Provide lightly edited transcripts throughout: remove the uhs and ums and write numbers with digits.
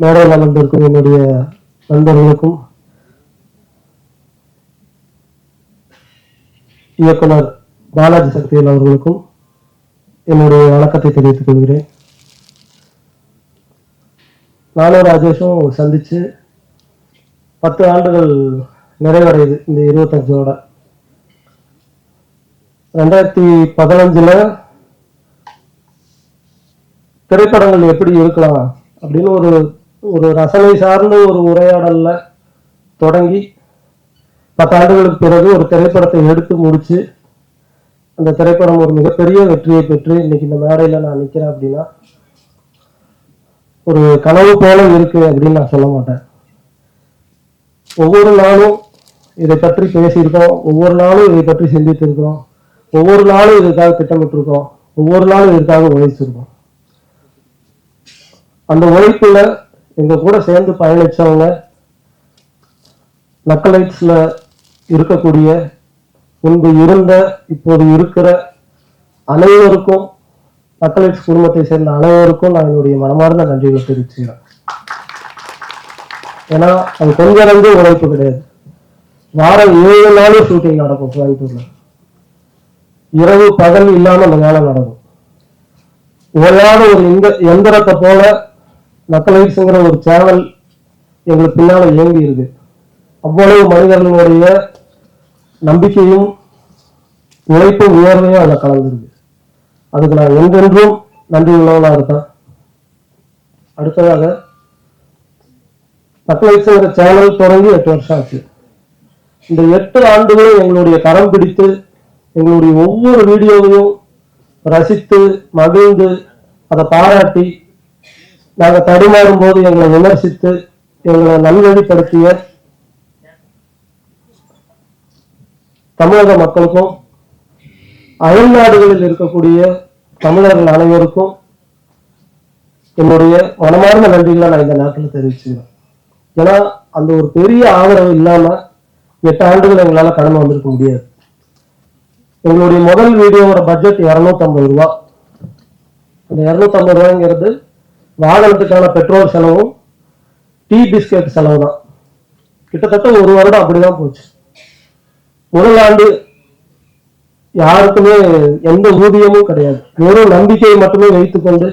மேடையில் அமர்ந்திருக்கும் என்னுடைய நண்பர்களுக்கும் இயக்குனர் பாலாஜி சக்திவேல் அவர்களுக்கும் என்னுடைய வணக்கத்தை தெரிவித்துக் கொள்கிறேன். நானும் ராஜேஷும் சந்திச்சு 10 ஆண்டுகள் நிறைவடையுது. இந்த 25ஓட 2015 திரைப்படங்கள் எப்படி இருக்கலாம் அப்படின்னு ஒரு ரசனை சார்ந்த ஒரு உரையாடல்ல தொடங்கி 10 ஆண்டுகளுக்கு பிறகு ஒரு திரைப்படத்தை எடுத்து முடிச்சு அந்த திரைப்படம் ஒரு மிகப்பெரிய வெற்றியை பெற்று இன்னைக்கு இந்த மேடையில நான் நிக்கிறேன் அப்படின்னா ஒரு கனவு போல இருக்கு அப்படின்னு நான் சொல்ல மாட்டேன். ஒவ்வொரு நாளும் இதை பற்றி பேசியிருக்கோம், ஒவ்வொரு நாளும் இதை பற்றி சிந்தித்திருக்கிறோம், ஒவ்வொரு நாளும் இதற்காக திட்டமிட்டிருக்கோம், ஒவ்வொரு நாளும் இதற்காக உழைச்சிருக்கோம். அந்த உழைப்புல எங்க கூட சேர்ந்து பயணிச்சவங்க நக்கலைட்ஸ்ல இருக்கக்கூடிய முன்பு இருந்த இப்போது இருக்கிற அனைவருக்கும், நக்கலைட்ஸ் குடும்பத்தை சேர்ந்த அனைவருக்கும் நான் என்னுடைய மனமார்ந்த நன்றிகளை தெரிவிச்சுக்கிறேன். ஏன்னா அது கொஞ்சம் நன்றி உழைப்பு கிடையாது. வாரம் 7 நாளும் ஷூட்டிங் நடக்கும் கோயம்புத்தூர்ல. இரவு பகல் இல்லாம அந்த வேலை நடக்கும். ஓயாத ஒரு எந்திரத்தை போல நக்கலைட்ஸ்ங்கிற ஒரு சேனல் எங்களுக்கு பின்னால இயங்கி இருக்கு. அவ்வளவு மனிதர்களுடைய நம்பிக்கையும் உழைப்பும் உயர்வையும் அதில் கலந்துருக்கு. அதுக்கு நான் என்றென்றும் நன்றி உள்ளவனா இருக்கேன். அடுத்ததாக நக்கலைட்ஸ்ங்கிற சேனல் தொடங்கி 8 வருஷம் ஆச்சு. இந்த 8 ஆண்டுகளும் எங்களுடைய கரம் பிடித்து எங்களுடைய ஒவ்வொரு வீடியோவையும் ரசித்து மகிழ்ந்து அதை பாராட்டி நாங்கள் தடுமாறும் போது எங்களை விமர்சித்து எங்களை நல்வழிப்படுத்திய தமிழக மக்களுக்கும் அயல் நாடுகளில் இருக்கக்கூடிய தமிழர்கள் அனைவருக்கும் என்னுடைய மனமார்ந்த நன்றிகளை நான் இந்த நேரத்தில் தெரிவிச்சுக்கிறேன். ஏன்னா அந்த ஒரு பெரிய ஆதரவு இல்லாம 8 ஆண்டுகள் எங்களால கடந்து வந்திருக்க முடியாது. எங்களுடைய முதல் வீடியோவோட பட்ஜெட் 250 ரூபா. அந்த 250 ரூபாய்ங்கிறது வாகனத்துக்கான பெட்ரோல் செலவும் டீ பிஸ்கெட் செலவு தான். கிட்டத்தட்ட 1 வருடம் அப்படிதான் போச்சு. முதல் ஆண்டு யாருக்குமே எந்த ஊதியமும் கிடையாது. வெறும் நம்பிக்கையை மட்டுமே வைத்துக்கொண்டு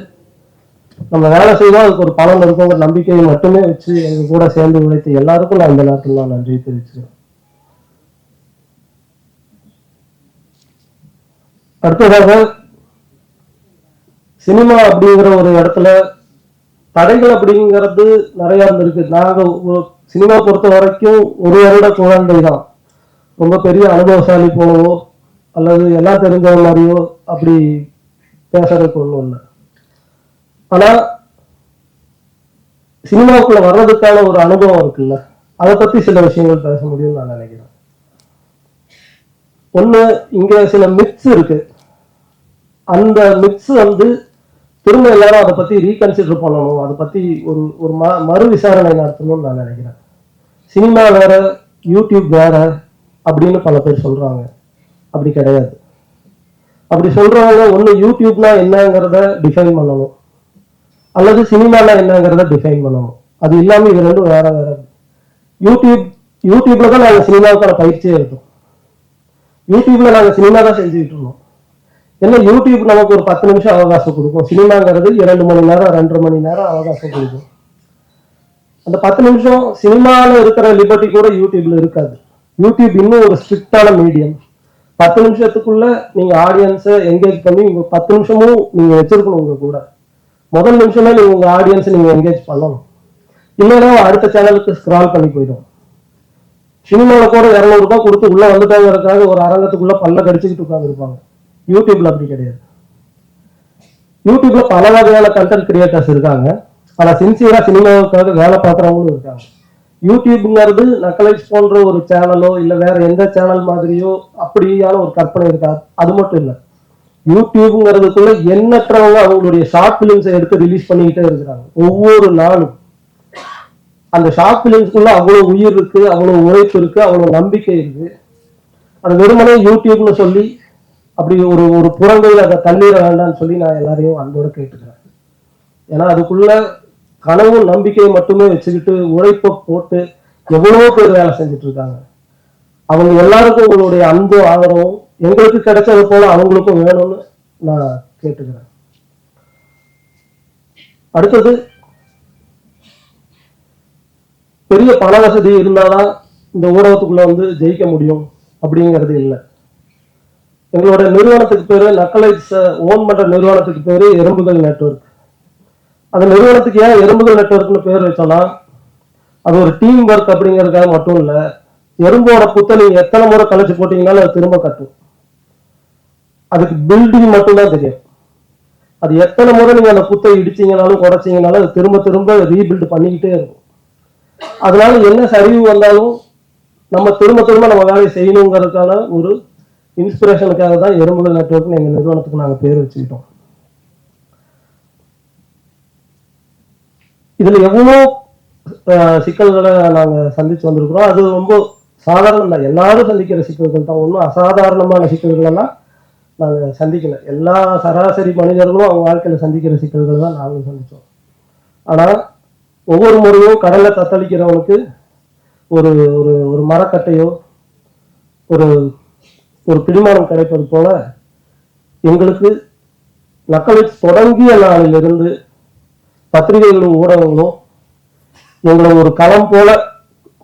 நம்ம வேலை செய்வோம், அதுக்கு ஒரு பலன் இருக்குங்கிற நம்பிக்கையை மட்டுமே வச்சு எங்க கூட சேர்ந்து உழைத்து எல்லாருக்கும் நான் இந்த நேரத்தில் நான் நன்றி தெரிவிச்சுக்கிறேன். அடுத்ததாக சினிமா அப்படிங்கிற ஒரு இடத்துல தடைகள் அப்படிங்கிறது நிறைய இருந்திருக்கு. நாங்க சினிமா பொறுத்த வரைக்கும் 1 வருட குழந்தை தான். ரொம்ப பெரிய அனுபவசாலி போலவோ அல்லது எல்லாம் தெரிஞ்ச மாதிரியோ அப்படி பேசுறதுக்கு ஒன்றும் இல்லை. ஆனா சினிமாவுக்குள்ள வர்றதுக்கான ஒரு அனுபவம் இருக்குல்ல, அதை பத்தி சில விஷயங்கள் பேச முடியும்னு நான் நினைக்கிறேன். ஒண்ணு, இங்க சில மித்ஸ் இருக்கு. அந்த மித்ஸ் திரும்ப எல்லாரும் அதை பத்தி ரீகன்சிடர் பண்ணணும், அதை பத்தி ஒரு மறு விசாரணை நடத்தணும்னு நான் நினைக்கிறேன். சினிமா வேற, யூடியூப் வேற அப்படின்னு பல பேர் சொல்றாங்க. அப்படி கிடையாது. அப்படி சொல்றவங்க ஒண்ணு யூடியூப்னா என்னங்கிறத டிஃபைன் பண்ணணும், அல்லது சினிமானா என்னங்கிறத டிஃபைன் பண்ணணும். அது இல்லாம இது ரெண்டும் வேற வேற. யூடியூப்ல தான் நாங்க சினிமாவுக்கான பயிற்சியே எடுத்தோம். யூடியூப்ல நாங்க சினிமா தான் செஞ்சுக்கிட்டு இருந்தோம். ஏன்னா யூடியூப் நமக்கு ஒரு 10 நிமிஷம் அவகாசம் கொடுக்கும். சினிமாங்கிறது 2 மணி நேரம் 2.5 மணி நேரம் அவகாசம் கொடுக்கும். அந்த 10 நிமிஷம் சினிமாவில் இருக்கிற லிபர்ட்டி கூட யூடியூப்ல இருக்காது. யூடியூப் இன்னும் ஒரு ஸ்ட்ரிக்டான மீடியம். 10 நிமிஷத்துக்குள்ள நீங்க ஆடியன்ஸை என்கேஜ் பண்ணி 10 நிமிஷமும் நீங்க வச்சிருக்கணும். உங்க கூட முதல் நிமிஷமே நீங்க உங்க ஆடியன்ஸை நீங்க என்கேஜ் பண்ணணும். இல்லைன்னா அடுத்த சேனலுக்கு ஸ்க்ரால் பண்ணி போயிடும். சினிமாவில் கூட 200 ரூபாய் கொடுத்து உள்ள வந்துட்டாங்கிறதுக்காக ஒரு அரங்கத்துக்குள்ள பல்ல கடிச்சுக்கிட்டு உட்கார்ந்து இருப்பாங்க. யூடியூப்ல அப்படி கிடையாது. யூடியூப்ல பல வகையான கண்டென்ட் கிரியேட்டர்ஸ் இருக்காங்க. ஆனா சின்சியரா சினிமாவுக்காக வேலை பார்க்குறவங்களும் இருக்காங்க. யூடியூப்ங்கிறது நக்கலைட்ஸ் போன்ற ஒரு சேனலோ இல்ல வேற எந்த சேனல் மாதிரியோ அப்படியான ஒரு கற்பனை இருக்காது. அது மட்டும் இல்லை, யூடியூப்ங்கிறதுக்குள்ள எண்ணற்றவங்க அவங்களுடைய ஷார்ட் பிலிம்ஸை எடுத்து ரிலீஸ் பண்ணிக்கிட்டே இருக்கிறாங்க ஒவ்வொரு நாளும். அந்த ஷார்ட் பிலிம்ஸ்க்குள்ள அவ்வளவு உயிர் இருக்கு, அவ்வளவு உழைப்பு இருக்கு, அவ்வளவு நம்பிக்கை இருக்கு. அது வெறுமனே யூடியூப்னு சொல்லி அப்படி ஒரு புறங்கையில் அதை தண்ணீர வேண்டாம்னு சொல்லி நான் எல்லாரையும் அன்போடு கேட்டுக்கிறேன். ஏன்னா அதுக்குள்ள கனவு நம்பிக்கையை மட்டுமே வச்சுக்கிட்டு உழைப்பை போட்டு எவ்வளவோ பேர் வேலை செஞ்சுட்டு இருக்காங்க. அவங்க எல்லாருக்கும் உங்களுடைய அன்பு ஆதரவும் எங்களுக்கு கிடைச்சது போல அவங்களுக்கும் வேணும்னு நான் கேட்டுக்கிறேன். அடுத்தது, பெரிய பண வசதி இருந்தாதான் இந்த ஊடகத்துக்குள்ள வந்து ஜெயிக்க முடியும் அப்படிங்கிறது இல்லை. எங்களோட நிறுவனத்துக்கு பேரு நக்கலைட்ஸ் ஓன் பண்ற நிறுவனத்துக்கு பேரு எறும்புகள் நெட்வொர்க். அந்த நிறுவனத்துக்கு ஏன் எறும்புகள் நெட்வொர்க்னு பேர் வச்சோம்னா, அது ஒரு டீம் ஒர்க் அப்படிங்கிறதுக்காக மட்டும் இல்லை. எறும்போட புத்தை நீங்க எத்தனை முறை கழிச்சு போட்டீங்கன்னாலும் அது திரும்ப கட்டும். அதுக்கு பில்டிங் மட்டும்தான் தெரியும். அது எத்தனை முறை நீங்க அந்த புத்தை இடிச்சீங்கனாலும் குறைச்சிங்கனாலும் அது திரும்ப திரும்ப ரீபில்ட் பண்ணிக்கிட்டே இருக்கும். அதனால என்ன சரிவு வந்தாலும் நம்ம திரும்ப திரும்ப நம்ம வேலையை செய்யணுங்கிறதுக்கான ஒரு இன்ஸ்பிரேஷனுக்காக தான் எறும்புகள் நெட்வொர்க்னு எங்க நிறுவனத்துக்கு நாங்கள் பேர் வச்சுக்கிட்டோம். இதுல எவ்வளோ சிக்கல்களை நாங்கள் சந்திச்சு வந்திருக்கிறோம். அது ரொம்ப சாதாரணம் தான், எல்லாரும் சந்திக்கிற சிக்கல்கள் தான். ஒன்றும் அசாதாரணமான சிக்கல்கள் எல்லாம் நாங்கள் சந்திக்கல. எல்லா சராசரி மனிதர்களும் அவங்க வாழ்க்கையில சந்திக்கிற சிக்கல்கள் தான் நாங்களும் சந்திச்சோம். ஆனால் ஒவ்வொரு முறையும் கடல்ல தத்தளிக்கிறவனுக்கு ஒரு ஒரு ஒரு மரக்கட்டையோ ஒரு ஒரு பிடிமானம் கிடைப்பது போல எங்களுக்கு நக்கலைட்ஸ் தொடங்கிய நாளிலிருந்து பத்திரிகைகளும் ஊடகங்களும் எங்களை ஒரு களம் போல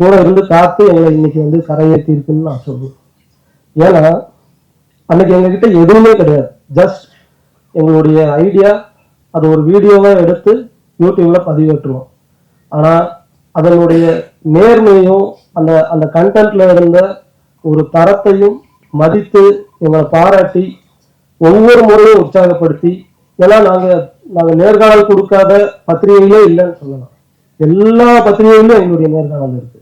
கூட இருந்து காத்து எங்களை இன்னைக்கு வந்து கரையேற்றி இருக்குன்னு நான் சொல்லுவேன். ஏன்னா அன்னைக்கு எங்ககிட்ட எதுவுமே கிடையாது. ஜஸ்ட் எங்களுடைய ஐடியா, அது ஒரு வீடியோவா எடுத்து யூடியூப்ல பதிவேற்றுவோம். ஆனா அதனுடைய நேர்மையும் அந்த அந்த கண்டென்ட்ல இருந்த ஒரு தரத்தையும் மதித்து எங்களை பாராட்டி ஒவ்வொரு முறையும் உற்சாகப்படுத்தி, ஏன்னா நாங்க நேர்காணல் கொடுக்காத பத்திரிகைகளே இல்லைன்னு சொல்லலாம். எல்லா பத்திரிகைகளிலும் எங்களுடைய நேர்காணல் இருக்கு.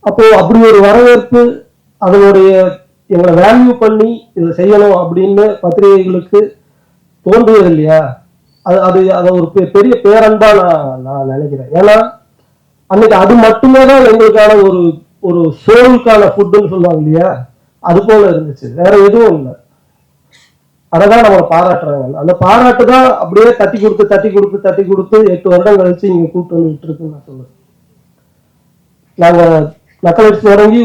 அப்போ அப்படி ஒரு வரவேற்பு, அதனுடைய எங்களை வேல்யூ பண்ணி இதை செய்யணும் அப்படின்னு பத்திரிகைகளுக்கு தோன்றுவது இல்லையா, அது ஒரு பெரிய பேரன்பா நான் நினைக்கிறேன். ஏன்னா அன்னைக்கு அது மட்டுமே தான் எங்களுக்கான ஒரு ஒரு சோலுக்கான ஃபுட்டுன்னு சொல்லுவாங்க இல்லையா, அது போல இருந்துச்சு. வேற எதுவும் இல்லை. அதைதான் நம்ம பாராட்டுறாங்க. அந்த பாராட்டு தான் அப்படியே தட்டி கொடுத்து 8 வருடம் கழிச்சு இங்க கூப்பிட்டு வந்துட்டு இருக்குன்னு நான் சொல்லுவேன். நாங்க நக்கலைட்ஸ் தொடங்கி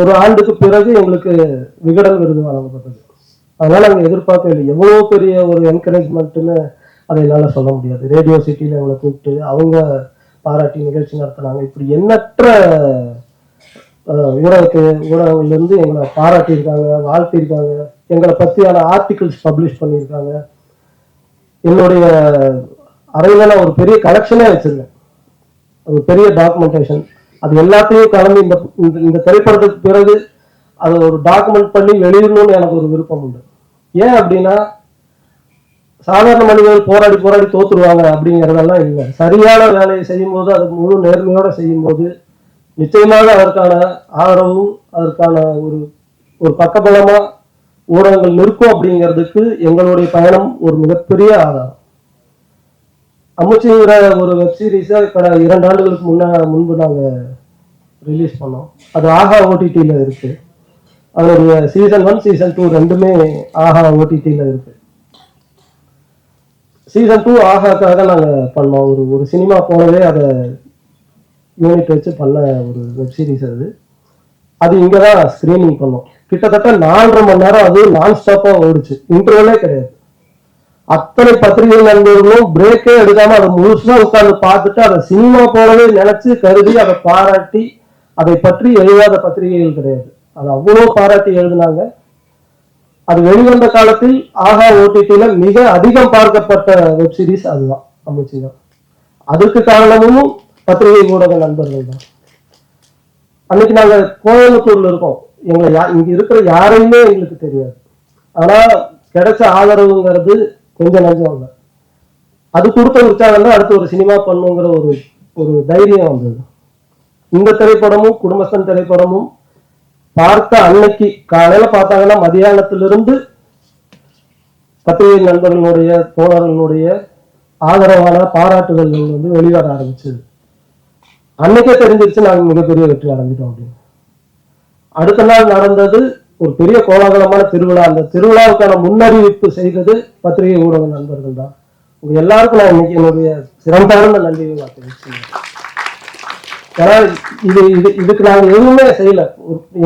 ஒரு ஆண்டுக்கு பிறகு எங்களுக்கு விகடன் விருது வழங்கப்பட்டது. அதனால நாங்க எதிர்பார்க்கவே இல்லை. எவ்வளவு பெரிய ஒரு என்கரேஜ்மெண்ட்னு அதை என்னால சொல்ல முடியாது. ரேடியோ சிட்டியில எங்களை கூப்பிட்டு அவங்க பாராட்டி நிகழ்ச்சி நடத்தினாங்க. இப்படி எண்ணற்ற ஊடகங்கள்ல இருந்து எங்களை பாராட்டியிருக்காங்க, வாழ்த்திருக்காங்க. எங்களை பத்தியான ஆர்டிகிள்ஸ் பப்ளிஷ் பண்ணியிருக்காங்க. என்னுடைய அறையில நான் ஒரு பெரிய கலெக்ஷனே வச்சிருக்கேன், ஒரு பெரிய டாக்குமெண்டேஷன். அது எல்லாத்தையும் கலந்து இந்த திரைப்படத்துக்கு பிறகு அதை ஒரு டாக்குமெண்ட் பண்ணி வெளியிடணும்னு எனக்கு ஒரு விருப்பம் உண்டு. ஏன் அப்படின்னா, சாதாரண மனிதர்கள் போராடி தோத்துருவாங்க அப்படிங்கிறதெல்லாம் இல்லை. சரியான வேலையை செய்யும் போது, அது முழு நேர்மையோட செய்யும் போது நிச்சயமாக அதற்கான ஆதரவும் அதற்கான ஒரு ஒரு பக்கபலமா ஊடகங்கள் நிற்கும் அப்படிங்கிறதுக்கு எங்களுடைய பயணம் ஒரு மிகப்பெரிய ஆதாரம். அமுச்சிங்கிற ஒரு வெப் சீரிஸை 2 ஆண்டுகளுக்கு முன்பு நாங்கள் ரிலீஸ் பண்ணோம். அது ஆஹா ஓடிடியில் இருக்கு. அதனுடைய சீசன் 1 சீசன் 2 ரெண்டுமே ஆஹா ஓடிடியில் இருக்கு. சீசன் 2 ஆஹாக்காக நாங்கள் பண்ணோம். ஒரு சினிமா போலவே அதை யூனிட் வச்சு பண்ண ஒரு வெப் சீரிஸ். அது இங்கே தான் ஸ்க்ரீனிங் பண்ணோம். கிட்டத்தட்ட 4.5 மணி நேரம் அது நான் ஸ்டாப்பாக ஓடிச்சு, இன்டர்வலே கிடையாது. அத்தனை பத்திரிகை நண்பர்களும் பிரேக்கே எடுக்காம அதை முழுசா உட்கார்ந்து பார்த்துட்டு அதை சினிமா போலவே நினைச்சு கருதி அதை பாராட்டி, அதை பற்றி எழுதாத பத்திரிகைகள் கிடையாது. அது அவ்வளவு பாராட்டி எழுதினாங்க. அது வெளிவந்த காலத்தில் ஆஹா ஓடிடியில மிக அதிகம் பார்க்கப்பட்ட வெப் சீரிஸ் அதுதான், அம்முச்சி தான். அதுக்கு காரணமும் பத்திரிகை ஊடக நண்பர்கள் தான். அன்னைக்கு நாங்க கோயம்புத்தூர்ல இருக்கோம். எங்களை இங்க இருக்கிற யாரையுமே எங்களுக்கு தெரியாது. ஆனா கிடைச்ச ஆதரவுங்கிறது கொஞ்சம் நஞ்சம் இல்லை. அது கொடுத்த உற்சாகம் தான் அடுத்து ஒரு சினிமா பண்ணுங்கிற ஒரு தைரியம் வந்தது. இந்த திரைப்படமும் குடும்பஸ்தன் திரைப்படமும் பார்த்த அன்னைக்கு காலையில பார்த்தாங்கன்னா மதியானத்திலிருந்து பத்திரிகை நண்பர்களுடைய தோழர்களுடைய ஆதரவான பாராட்டுதல் வந்து வெளிவர ஆரம்பிச்சது. அன்னைக்கே தெரிஞ்சிருச்சு நாங்க மிகப்பெரிய வெற்றி அடைஞ்சிட்டோம் அப்படின்னு. அடுத்த நாள் நடந்தது ஒரு பெரிய கோலாகலமான திருவிழா. அந்த திருவிழாவுக்கான முன்னறிவிப்பு செய்தது பத்திரிகை ஊடக நண்பர்கள் தான். உங்க எல்லாருக்கும் நான் இன்னைக்கு என்னுடைய சிறந்தார்ந்த நன்றியை நான் தெரிவிச்சுக்கிறேன். ஏன்னா இதுக்கு நாங்க எதுவுமே செய்யல,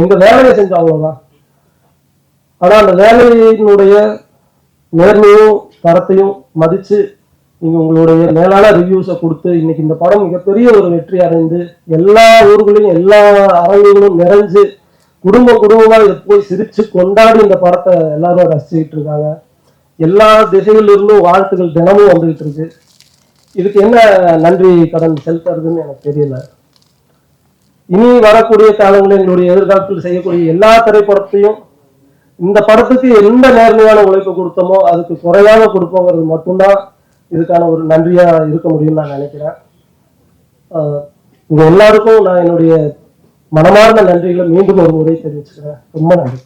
எங்க வேலையை செஞ்சோம் அவ்வளவுதான். ஆனா அந்த வேலையினுடைய நேர்மையும் தரத்தையும் மதிச்சு நீங்க உங்களுடைய மேலான ரிவ்யூஸை கொடுத்து இன்னைக்கு இந்த படம் மிகப்பெரிய ஒரு வெற்றி அடைந்து எல்லா ஊர்களையும் எல்லா அரங்குகளும் நிறைஞ்சு குடும்பமா இதை போய் சிரிச்சு கொண்டாடி இந்த படத்தை எல்லாரும் ரசிச்சுக்கிட்டு இருக்காங்க. எல்லா திசைகளிலிருந்தும் வாழ்த்துக்கள் தினமும் வந்துகிட்டு இருக்கு. இதுக்கு என்ன நன்றி கடன் செலுத்துறதுன்னு எனக்கு தெரியல. இனி வரக்கூடிய காலங்களில் எங்களுடைய எதிர்காலத்தில் செய்யக்கூடிய எல்லா திரைப்படத்தையும் இந்த படத்துக்கு எந்த நேர்மையான உழைப்பு கொடுத்தோமோ அதுக்கு குறையாம கொடுப்போங்கிறது மட்டும்தான் இதுக்கான ஒரு நன்றியா இருக்க முடியும்னு நான் நினைக்கிறேன். உங்க எல்லாருக்கும் நான் என்னுடைய மனமார்ந்த நன்றிகளை மீண்டும் ஒரு முறை தெரிவிச்சுக்கிறேன். ரொம்ப நன்றி.